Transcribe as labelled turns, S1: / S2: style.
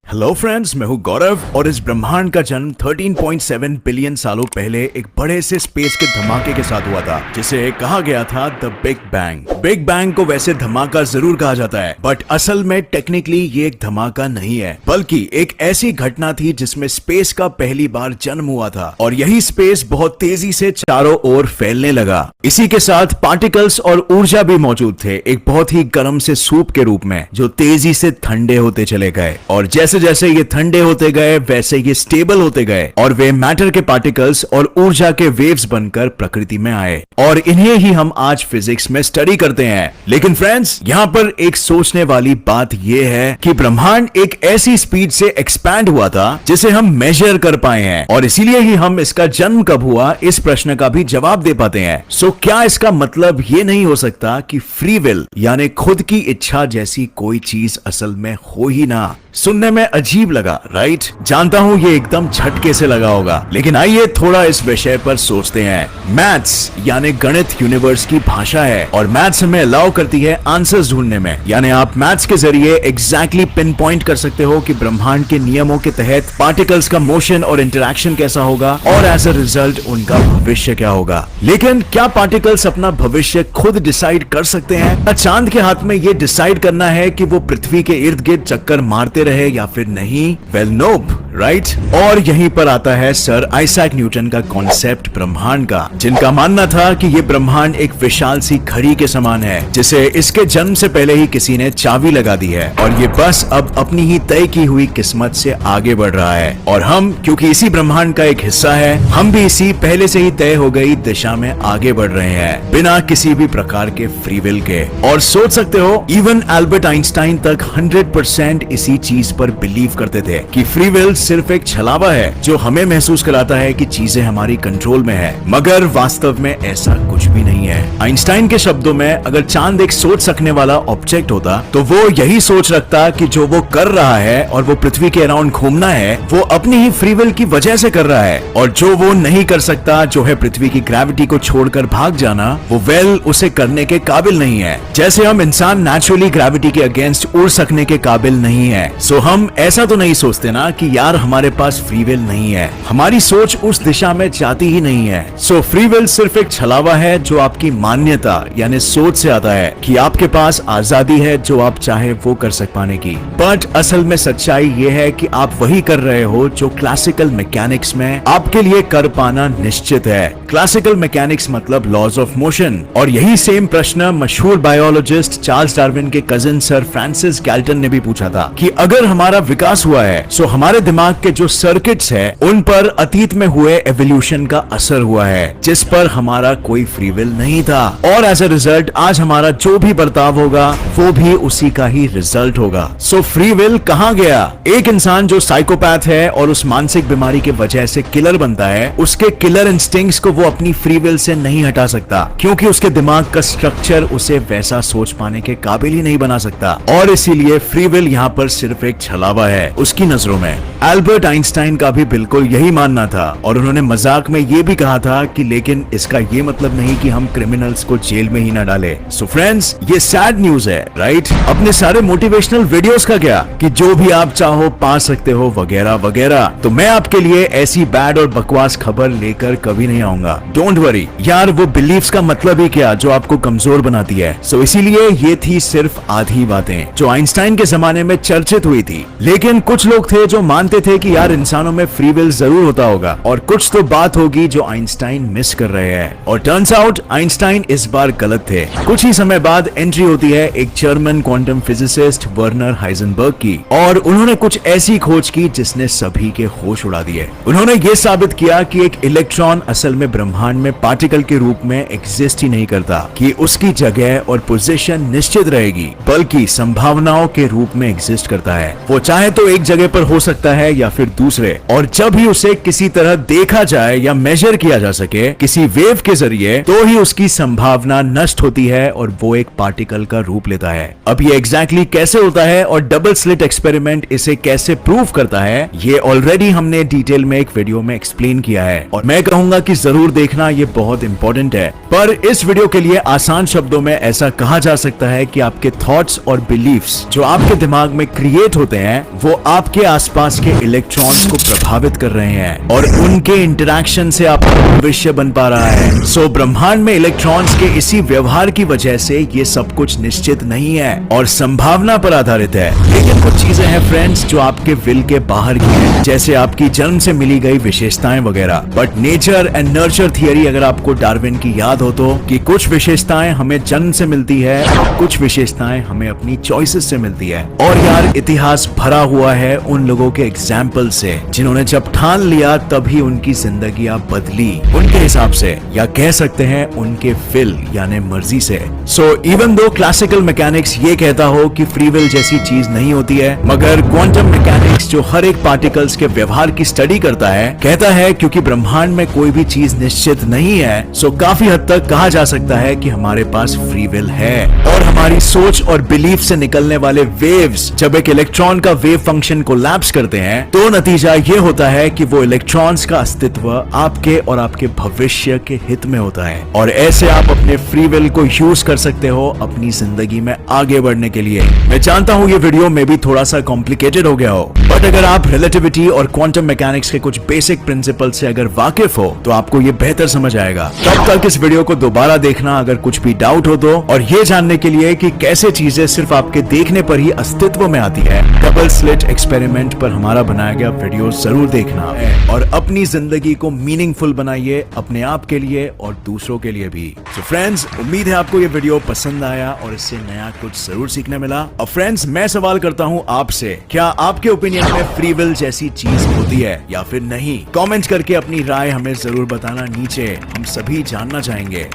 S1: Hello friends, मैं हूं गौरव और इस ब्रह्मांड का जन्म 13.7 बिलियन सालों पहले एक बड़े से स्पेस के धमाके के साथ हुआ था, जिसे कहा गया था the big bang. Big bang को वैसे धमाका जरूर कहा जाता है, बट असल में टेक्निकली ये एक धमाका नहीं है, बल्कि एक ऐसी घटना थी जिसमें स्पेस का पहली बार जन्म हुआ था और यही स्पेस बहुत तेजी से चारों ओर फैलने लगा। इसी के साथ पार्टिकल्स और ऊर्जा भी मौजूद थे, एक बहुत ही गर्म से सूप के रूप में, जो तेजी से ठंडे होते चले गए और जैसे जैसे ये ठंडे होते गए वैसे ये स्टेबल होते गए और वे मैटर के पार्टिकल्स और ऊर्जा के वेव्स बनकर प्रकृति में आए और इन्हें ही हम आज फिजिक्स में स्टडी करते हैं। लेकिन फ्रेंड्स, यहाँ पर एक सोचने वाली बात यह है कि ब्रह्मांड एक ऐसी स्पीड से एक्सपैंड हुआ था जिसे हम मेजर कर पाए हैं और इसीलिए ही हम इसका जन्म कब हुआ इस प्रश्न का भी जवाब दे पाते हैं। सो क्या इसका मतलब ये नहीं हो सकता कि फ्री विल यानी खुद की इच्छा जैसी कोई चीज असल में हो ही ना? सुनने में अजीब लगा, राइट? जानता हूं ये एकदम झटके से लगा होगा, लेकिन आइए थोड़ा इस विषय पर सोचते हैं। मैथ्स यानी गणित यूनिवर्स की भाषा है और मैथ्स हमें अलाउ करती है आंसर्स ढूंढने में, यानी आप मैथ्स के जरिए एग्जैक्टली पिन पॉइंट कर सकते हो कि ब्रह्मांड के नियमों के तहत पार्टिकल्स का मोशन और इंटरेक्शन कैसा होगा और एज अ रिजल्ट उनका भविष्य क्या होगा। लेकिन क्या पार्टिकल्स अपना भविष्य खुद डिसाइड कर सकते हैं? चांद के हाथ में ये डिसाइड करना है कि वो पृथ्वी के इर्द गिर्द चक्कर मारते रहे या फिर नहीं? वेल नोप, राइट? और यहीं पर आता है सर आइजैक न्यूटन का कॉन्सेप्ट ब्रह्मांड का, जिनका मानना था कि ये ब्रह्मांड एक विशाल सी घड़ी के समान है जिसे इसके जन्म से पहले ही किसी ने चाबी लगा दी है और ये बस अब अपनी ही तय की हुई किस्मत से आगे बढ़ रहा है और हम क्योंकि इसी ब्रह्मांड का एक हिस्सा है, हम भी इसी पहले से ही तय हो गई दिशा में आगे बढ़ रहे हैं बिना किसी भी प्रकार के फ्री विल के। और सोच सकते हो, इवन एल्बर्ट आइंस्टाइन तक 100% इसी चीज पर बिलीव करते थे कि फ्री विल सिर्फ एक छलावा है जो हमें महसूस कराता है कि चीजें हमारी कंट्रोल में है, मगर वास्तव में ऐसा कुछ भी नहीं है। आइंस्टाइन के शब्दों में, अगर चांद एक सोच सकने वाला ऑब्जेक्ट होता तो वो यही सोच रखता कि जो वो कर रहा है और वो पृथ्वी के अराउंड घूमना है, वो अपनी ही फ्री विल की वजह से कर रहा है, और जो वो नहीं कर सकता, जो है पृथ्वी की ग्रेविटी को छोड़कर भाग जाना, वो उसे करने के काबिल नहीं है। जैसे हम इंसान नेचुरली ग्रेविटी के अगेंस्ट उड़ सकने के काबिल नहीं है। सो हम ऐसा तो नहीं सोचते ना कि यार हमारे पास फ्री विल नहीं है, हमारी सोच उस दिशा में जाती ही नहीं है। सो फ्री विल सिर्फ एक छलावा है जो आपकी मान्यता यानी सोच से आता है कि आपके पास आजादी है जो आप चाहे वो कर सक पाने की। बट असल में सच्चाई ये है कि आप वही कर रहे हो जो क्लासिकल मैकेनिक्स में आपके लिए कर पाना निश्चित है। क्लासिकल मैकेनिक्स मतलब लॉज ऑफ मोशन, और यही सेम प्रश्न मशहूर बायोलॉजिस्ट चार्ल्स डार्विन के कजिन सर फ्रांसिस गैल्टन ने भी पूछा था कि अगर हमारा विकास हुआ है सो हमारे दिमाग के जो सर्किट्स है उन पर अतीत में हुए एवोल्यूशन का असर हुआ है जिस पर हमारा कोई फ्री विल नहीं था, और एज अ रिजल्ट आज हमारा जो भी बर्ताव होगा वो भी उसी का ही रिजल्ट होगा। सो फ्री विल कहाँ गया? एक इंसान जो साइकोपैथ है और उस मानसिक बीमारी के वजह से किलर बनता है, उसके किलर इंस्टिंक्ट्स को वो अपनी फ्री विल से नहीं हटा सकता क्योंकि उसके दिमाग का स्ट्रक्चर उसे वैसा सोच पाने के काबिल ही नहीं बना सकता, और इसीलिए फ्री विल यहाँ पर सिर्फ एक छलावा है उसकी नजरों में। एल्बर्ट आइंस्टाइन का भी बिल्कुल यही मानना था और उन्होंने मजाक में ये भी कहा था कि लेकिन इसका ये मतलब नहीं कि हम क्रिमिनल्स को जेल में ही ना डालें। सो फ्रेंड्स, ये सैड न्यूज है, राइट? अपने सारे मोटिवेशनल वीडियोस का क्या कि जो भी आप चाहो पा सकते हो वगैरह वगैरह, तो मैं आपके लिए ऐसी बैड और बकवास खबर लेकर कभी नहीं आऊंगा। डोंट वरी यार, वो बिलीव्स का मतलब ही क्या जो आपको कमजोर बनाती है। सो इसीलिए ये थी सिर्फ आधी बातें जो आइंस्टाइन के जमाने में चर्चित हुई थी, लेकिन कुछ लोग थे जो मानते थे कि यार इंसानों में फ्री विल जरूर होता होगा और कुछ तो बात होगी जो आइंस्टाइन मिस कर रहे हैं, और टर्न्स आउट आइंस्टाइन इस बार गलत थे। कुछ ही समय बाद एंट्री होती है एक German quantum physicist Werner Heisenberg की, और उन्होंने कुछ ऐसी खोज की जिसने सभी के होश उड़ा दिए। उन्होंने ये साबित किया कि एक इलेक्ट्रॉन असल में ब्रह्मांड में पार्टिकल के रूप में एग्जिस्ट ही नहीं करता, कि उसकी जगह और पोजीशन निश्चित रहेगी, बल्कि संभावनाओं के रूप में एग्जिस्ट करता है। वो चाहे तो एक जगह पर हो सकता है है या फिर दूसरे, और जब ही उसे किसी तरह देखा जाए या मेजर किया जा सके किसी वेव के जरिए, तो ही उसकी संभावना नष्ट होती है और वो एक पार्टिकल का रूप लेता है। अब ये एग्जैक्टली कैसे होता है और डबल स्लिट एक्सपेरिमेंट इसे कैसे प्रूव करता है, ये ऑलरेडी हमने डिटेल में एक वीडियो में एक्सप्लेन किया है और मैं कहूंगा कि जरूर देखना, ये बहुत इंपॉर्टेंट है। पर इस वीडियो के लिए आसान शब्दों में ऐसा कहा जा सकता है कि आपके थॉट्स और बिलीफ्स जो आपके दिमाग में क्रिएट होते हैं, वो आपके आसपास के इलेक्ट्रॉन्स को प्रभावित कर रहे हैं और उनके इंटरैक्शन से आपका भविष्य बन पा रहा है। सो ब्रह्मांड में इलेक्ट्रॉन्स के इसी व्यवहार की वजह से ये सब कुछ निश्चित नहीं है और संभावना पर आधारित है। लेकिन कुछ चीजें हैं फ्रेंड्स जो आपके विल के बाहर की हैं, जैसे आपकी जन्म से मिली गई विशेषताएं वगैरह। But nature and nurture theory, अगर आपको डार्विन की याद हो तो, कि कुछ विशेषताएं हमें जन्म से मिलती है और कुछ विशेषताएं हमें अपनी चॉइसेस से मिलती है। और यार इतिहास भरा हुआ है उन लोगों के एग्जाम्पल से जिन्होंने जब ठान लिया तभी उनकी जिंदगियां बदली उनके हिसाब से, या कह सकते हैं उनके विल यानी मर्जी से। So even though classical mechanics ये कहता हो कि फ्री विल जैसी चीज नहीं होती है, मगर क्वांटम मैकेनिक्स जो हर एक पार्टिकल्स के व्यवहार की स्टडी करता है, कहता है क्योंकि ब्रह्मांड में कोई भी चीज निश्चित नहीं है, सो काफी हद तक कहा जा सकता है कि हमारे पास फ्री विल है। और हमारी सोच और बिलीफ से निकलने वाले वेव्स जब एक इलेक्ट्रॉन का वेव फंक्शन को लैप्स करते हैं, तो नतीजा ये होता है कि वो इलेक्ट्रॉन्स का अस्तित्व आपके और आपके भविष्य के हित में होता है। और ऐसे आप अपने फ्री विल को यूज कर सकते हो अपनी जिंदगी में आगे बढ़ने के लिए। मैं जानता हूँ ये वीडियो में भी थोड़ा सा कॉम्प्लिकेटेड हो गया हो, बट अगर आप रिलेटिविटी और क्वांटम मैकेनिक्स के कुछ बेसिक प्रिंसिपल से अगर वाकिफ हो तो आपको ये बेहतर समझ आएगा। तब तक इस वीडियो को दोबारा देखना अगर कुछ भी डाउट हो तो, और ये जानने के लिए कि कैसे चीजें सिर्फ आपके देखने पर ही अस्तित्व में आती है, डबल स्लिट एक्सपेरिमेंट पर हमारा बनाया गया वीडियो जरूर देखना और अपनी जिंदगी को मीनिंगफुल बनाइए, अपने आप के लिए और दूसरों के लिए भी। तो फ्रेंड्स, उम्मीद है आपको ये वीडियो पसंद आया और इससे नया कुछ जरूर सीखने मिला। और फ्रेंड्स, मैं सवाल करता हूँ आपसे, क्या आपके ओपिनियन में फ्री विल जैसी चीज होती है या फिर नहीं? कमेंट करके अपनी राय हमें जरूर बताना नीचे, हम सभी जानना चाहेंगे।